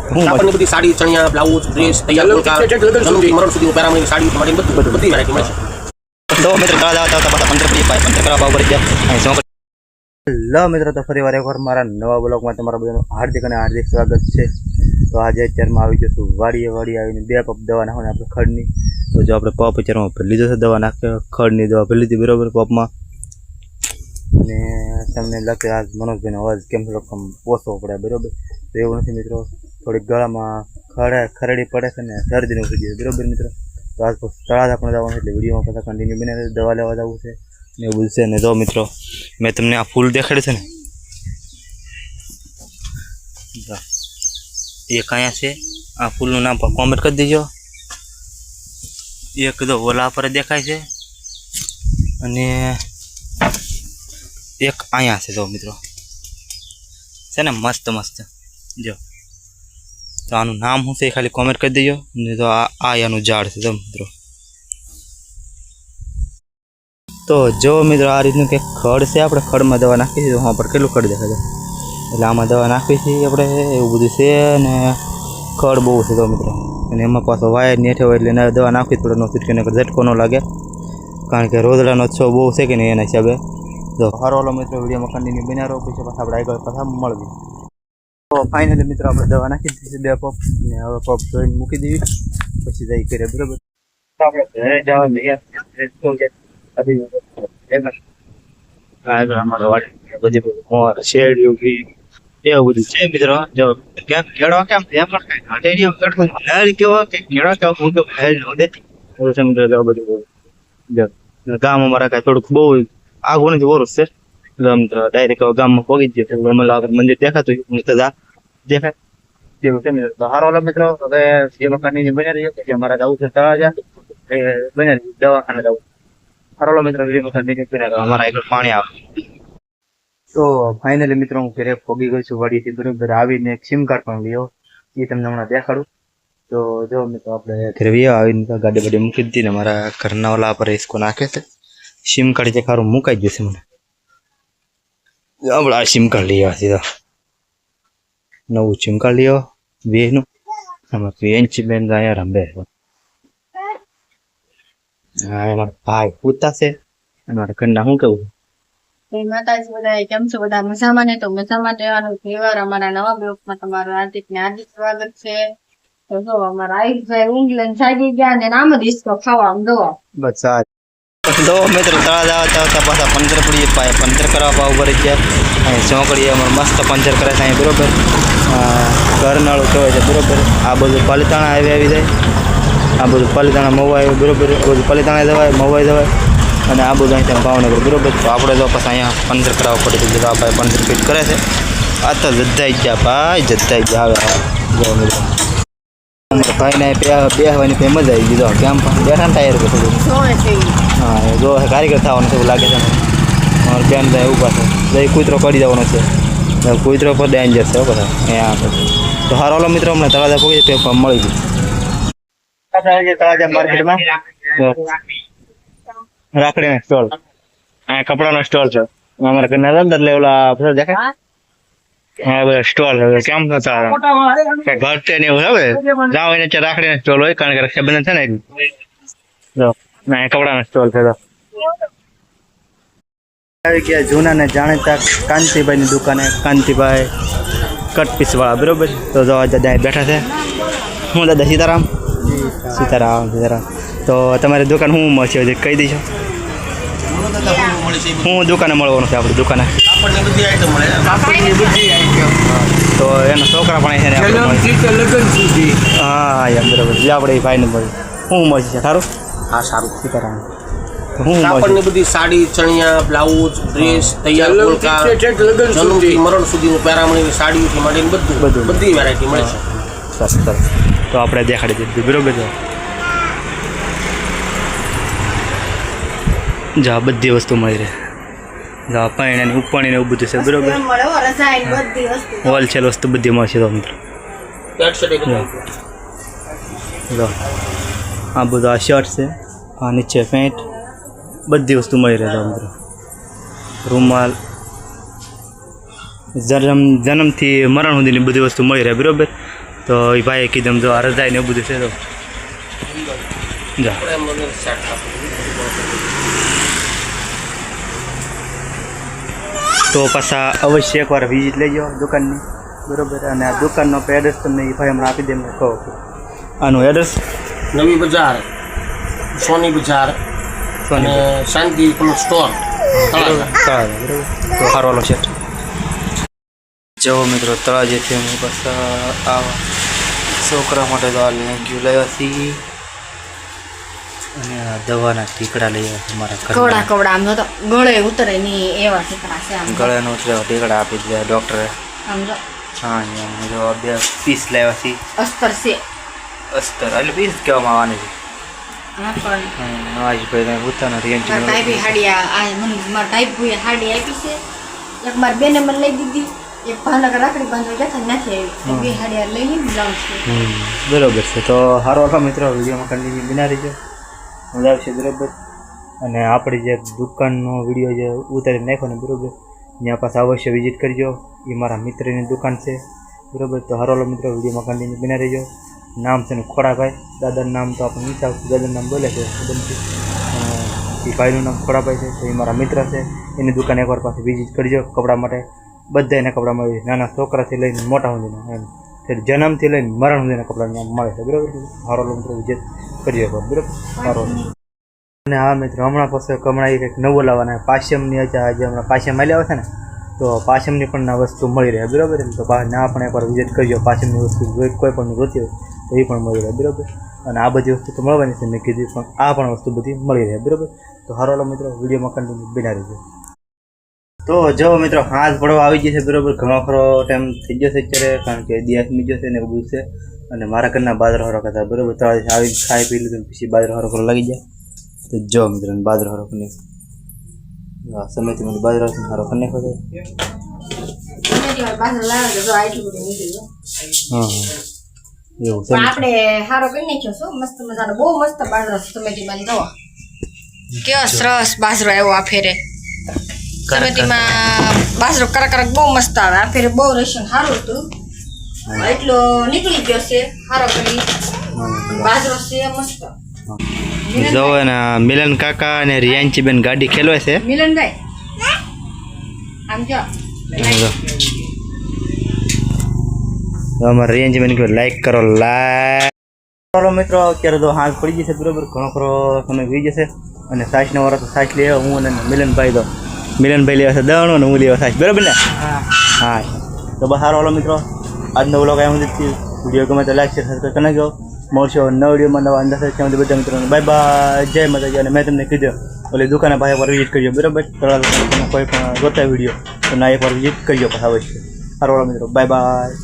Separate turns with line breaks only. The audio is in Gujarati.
કાપડની બધી સાડી ચણિયા બ્લાઉઝ ડ્રેસ તૈયાર જન્મથી મરણ સુધી પહેરામણી સાડી માટે બધી વેરાયટી મળશે
તો મિત્રો તળાજા આવતા પાછા 15 રૂપિયા પાય 15 કરવા ભાવ પડી ગયા હેલો મિત્રો તો ફરી વાર એકવાર મારા નવા બ્લોગમાં તમારા બધાનું હાર્દિક અને હાર્દિક સ્વાગત છે તો આજે અત્યારમાં આવી જશું વાડીએ આવીને 2 પપ દવા નાખવાની આપણે ખડની તો જો આપણે પપ અત્યારમાં લીધો છે દવા નાખી ખડની દવા ભરી લીધી બરાબર પપમાં અને તમને લાગે આજ મનોજભાઈનો અવાજ કેમ થોડોક ઓછો પડે બરાબર તો એવું નથી મિત્રો થોડીક ગળામાં ખરડી પડે છે ને શરદીનું થઈ ગયું બરાબર મિત્રો તો આજ તળાજા પણ જવાનું એટલે વિડીયોમાં પાછા કન્ટિન્યુ બને દવા લેવા જવું છે ને એવું છે ને જો મિત્રો મેં તમને આ ફૂલ દેખાડ્યું છે ને એક અહીંયા છે આ ફૂલનું નામ કોમેન્ટ કરી દેજો એક તો ઓલા પર દેખાય છે અને એક અહીંયા છે જો મિત્રો છે ને મસ્ત મસ્ત જો તો આનું નામ શું છે ખાલી કોમેન્ટ કરી દેજો ને તો આ એનું ઝાડ છે જો મિત્રો તો જો મિત્રો આ રીતનું કંઈક ખડ છે આપણે ખડમાં દવા નાખી છીએ હા પર કેટલું ખડ દેખાય છે એટલે આમાં દવા નાખવી છીએ આપણે એવું બધું છે ને ખડ બહુ છે તો મિત્રો અને એમાં પાછો વાયર નેઠે હોય એટલે એને દવા નાખવી થોડો નો છૂટકે નકર ઝટકો ન લાગે કારણ કે રોદડાનો છ બહુ છે કે નહીં એના હિસાબે તો હારો ઓલો મિત્રો વિડીયોમાં કન્ટિન્યુ બન્યા રહો પછી પાછા આપણે આગળ પાછા મળવી તો ફાઇનલી મિત્રો આપણે દવા નાખી દીધી 2 પપ અને હવે પપ ધોઈને મૂકી દેવી પછી જઈ કરીએ બરાબર આપણે ઘરે જવાનું એવું બધું છે મિત્રો જો કેમ કેળવા કેમ એમ ગામ અમારા કઈ થોડુંક બહુ આગળ નથી વરસ છે ડાયરેક્ટ ગામમાં પહોંચી ગયો મંદિર દેખાતું દેખાય તેવું છે મિત્રો તો હારો મિત્રો હવે એ લોકોની બની રહી કે અમારા જવું છે તળાજા એ બની રહી દવાખાને જવું હારો મિત્રો અમારા આગળ પાણી આવે તો ફાઇનલી મિત્રો હું ઘરે પહોંચી ગયો છું વાડીથી બરોબર આવીને એક સિમ કાર્ડ પણ લીધો એ તમને હમણાં દેખાડું તો જો મિત્રો આપણે ઘરે આવીને ગાડી બાડી મૂકી દીધી ને મારા ઘરના ઓલા પર ઇસકો નાખે છે સિમ કાર્ડ જે ખારું મુકાઈ જશે મને આપણે આ સિમ કાર્ડ લઈ આવ્યા સીધા નવું સિમ કાર્ડ લઈ આવ્યો વેનું આમાં વેન્ચી બેન અહીંયા રંબે હા એમાં ભાઈ પૂછતા છે અમારા ઘરના શું કેવું
માતાજી બધા કેમ છો બધા મજામાં ને તો મજામાં રહેવાનું તહેવાર અમારા નવા બ્લોગમાં તમારું હાર્દિક ને હાર્દિક સ્વાગત છે તો જો અમારા આયુષભાઈ ઊંઘલન જાગી ગયા ને નામ જ ઈસકો ખાવા દો
બસ તો મિત્રો તળાજા આવતા પાછા 15 પડી પાય 15 કરવા ભાવ ભરી ગયા અહીં ચોકડી અમારે મસ્ત પંચર કરે છે અહીં બરોબર ઘરનાળું કહેવાય છે બરોબર આ બધું પાલીતાણા આવી જાય આ બધું પાલીતાણા મવાય બરોબર બધું પાલીતાણા જવાય મવાઈ જવાય અને આ બધું અહીંથી ભાવનગર બરોબર તો આપણે તો પછી અહીંયા 15 કરાવવા પડે છે તો આ ભાઈ 15 ફીટ કરે છે આ તો જદ્દાઈ ગયા ભાઈ જદ્દાઈ ગયા આવે ભાઈને બેહવાની કંઈ મજા આવી ગઈ કેમ બેઠા ને ટાયર પર થોડું હા જો કારીગર થવાનું છે એવું લાગે છે મારું બેન ભાઈ એવું પાસે જઈ કૂતરો કરી દેવાનો છે કૂતરો પર ડેન્જર છે બધા અહીંયા તો હારો ઓલો મિત્રો અમને તળાજા પહોંચી મળી ગયું તળાજા માર્કેટમાં રાખડીનો સ્ટોલ અહીંયા કપડાનો સ્ટોલ છે અમારા ઘરના અંદર એટલે ઓલા દેખાય હા બધા સ્ટોલ હવે કેમ થતા ઘર છે ને એવું હવે જાઓ એને રાખડીનો સ્ટોલ હોય કારણ કે રક્ષાબંધન છે ને જો ના કપડાનો સ્ટોલ છે આવી ગયા જૂના ને જાણીતા કાંતિભાઈની દુકાને કાંતિભાઈ કટ પીસ વાળા બરોબર તો જો દાદા બેઠા છે હું દાદા સીતારામ સીતારામ તો તમારી દુકાન શું મળશે કહી દઈશું હું દુકાને મળવાનું છે આપણી દુકાને તો એના છોકરા પણ છે ને હા યાર બરાબર આપણે ભાઈને મળે શું મળશે છે સારું
હા સારું
સીતારામ
કાપડની બધી સાડી ચણિયા બ્લાઉઝ ડ્રેસ તૈયાર જન્મથી મરણ સુધીનું પહેરામણી સાડીથી માંડીને બધું બધી વેરાયટી મળે છે
સરસ તો આપણે દેખાડી દીધું બરોબર છે જા બધી વસ્તુ મળી રહે જા પાણી ઉપાણી એવું બધું છે બરોબર હોલસેલ વસ્તુ બધી મળશે તો મિત્રો આ બધું આ શર્ટ છે આ નીચે પેન્ટ બધી વસ્તુ મળી રહે તો મિત્રો રૂમાલ જન્મથી મરણ સુધીની બધી વસ્તુ મળી રહે બરોબર તો એ ભાઈ કીધું જો હરજાય ને એવું બધું છે તો જા
આપણે એમ અંદર સેટ
તો પાછા અવશ્ય એકવાર વિઝિટ લેજો દુકાનની બરોબર. અને આ દુકાનનો એડ્રેસ તમને એ ભાઈ હમણાં આપી દે એમને કહો આનું એડ્રેસ
નવી બજાર, સોની બજાર અને શાંતિ સ્ટોર તળાજા.
બરોબર. તો સારો વાલો છે. જો મિત્રો તળાજેથી હું પાછા આવા છોકરા માટે તો આ લેંગ્યુ લાવ્યા છીએ અને આ દવાના ટીકડા લઈ આવ્યા મારા
કવડા કવડા આમ તો ગળે ઉતરે ની એવા ઠીકડા છે આમ
ગળાનો ઉતરેવા ટીકડા આપી દીધા ડૉક્ટરે.
આમ જો
હા અહીંયા જો 2 પીસ લાવ્યા છીએ.
અસ્તર છે
અસ્તર એટલે પીસ કહેવામાં આવવાની છે.
હા પણ
આજ ભાઈ ઉતાનો રેન્જ
ટાઈપી હાડિયા આ મને મારા ટાઈપ ભૂએ હાડી આપી છે. એક માર બેને મને લઈ દીધી, એક ભાવનગર રાખડી બાંધવા ગયા હતા નથી આવી. બે હાડિયા લઈ લીધી બ્લાઉઝ છે.
બરોબર છે. તો સારો હતો મિત્રો, વિડીયોમાં કન્ટિન્યુ બના રહીજો, મજા આવશે બરોબર. અને આપણી જે દુકાનનો વિડીયો જે ઉતારી નાખ્યો ને બરોબર ત્યાં પાછા અવશ્ય વિઝિટ કરજો. એ મારા મિત્રની દુકાન છે બરોબર. તો હારો મિત્રો વિડીયોમાં કન્ટિન્યુ બના રહીજો. નામ છે ને ખોડાભાઈ, દાદાનું નામ તો આપણે નીચે આવતું દાદાનું નામ બોલે છે બનતી. એ ભાઈનું નામ ખોડાભાઈ છે. તો એ મારા મિત્ર છે, એની દુકાન એકવાર પાછી વિઝિટ કરજો. કપડા માટે બધા એના કપડા મળે, નાના છોકરાથી લઈને મોટા સુધીના એમ જન્મથી લઈને મરણ સુધીના કપડા મળે છે બરાબર. હારો મિત્રો વિઝિટ કરજો એકવાર બરાબર. સારો. અને હા મિત્રો હમણાં પછી હમણાં એ કંઈક નવું લાવવાના પાશ્યમની આજે હમણાં પાશ્યમ આવી આવે છે ને તો પાશ્યમની પણ આ વસ્તુ મળી રહે બરાબર. તો ના પણ એકવાર વિઝિટ કરજો. પાશ્યમની વસ્તુ કોઈ પણ જોતી હોય તો એ પણ મળી રહે બરાબર. અને આ બધી વસ્તુ તો મળવાની છે મેં કીધી, પણ આ પણ વસ્તુ બધી મળી રહે બરાબર. તો હારો મિત્રો વિડીયોમાં કન્ટિન્યુ બના રહેજો. તો જો મિત્રો હાથ પડવા આવી જશે બરાબર. ઘણો ખરો ટાઈમ થઈ જશે અત્યારે, કારણ કે દિવસ મીજો છે ને એવું બધું છે. અને મારા ઘરના બાજરો હરો કરતા બરાબર. તો આવી ખાઈ પી લીધું પછી બાજરો હરો કરવા લાગી જાય. તો જો મિત્રો બાજરો હરો કરી સમયથી મને બાજરો હારો કરી નાખો. હા એવું છે.
આપણે હારો કરી નાખ્યો છો મસ્ત મજાનો, બહુ મસ્ત બાજરો સમેટીમાં જોવો કેવો સરસ બાજરો આવ્યો આ ફેરે. સમેટીમાં બાજરો કરક કરક બહુ મસ્ત આવે આ ફેરે. બહુ રેશન સારું હતું, એટલો નીકળી ગયો છે. સારો કરી બાજરો છે મસ્ત.
જો ને મિલન કાકા અને રિયાંચી બેન ગાડી ખેલવે છે.
મિલનભાઈ આમ જો
અમારે રિયાંચી બેન કહ્યું લાઈક કરો, લાઈક. ચાલો મિત્રો અત્યારે તો હાથ પડી જશે બરોબર. ઘણો ખરો સમય વી જશે. અને સાસના વાળા તો સાસ લેવા હું અને મિલનભાઈ તો મિલનભાઈ લેવા છે દણો ને હું લેવા સાસ બરાબર ને. હા તો બસ સારો મિત્રો આજનો વ્લોગ આવ્યો નથી. વિડીયો ગમે તો લાઈક શેર સબસ્ક્રાઈબ કરી નાખજો. મળશો નવા વિડીયોમાં નવા અંદાજ ત્યાં બધા મિત્રોને બાય બાય, જય માતાજી. અને મેં તમને કીધું ઓલી દુકાને પાસે એકવાર વિઝિટ કરજો બરાબર. તમે કોઈ પણ જોતા વિડીયો તો ના એકવાર વિઝિટ કરજો પાછા અવશ્ય. સારો મિત્રો બાય બાય.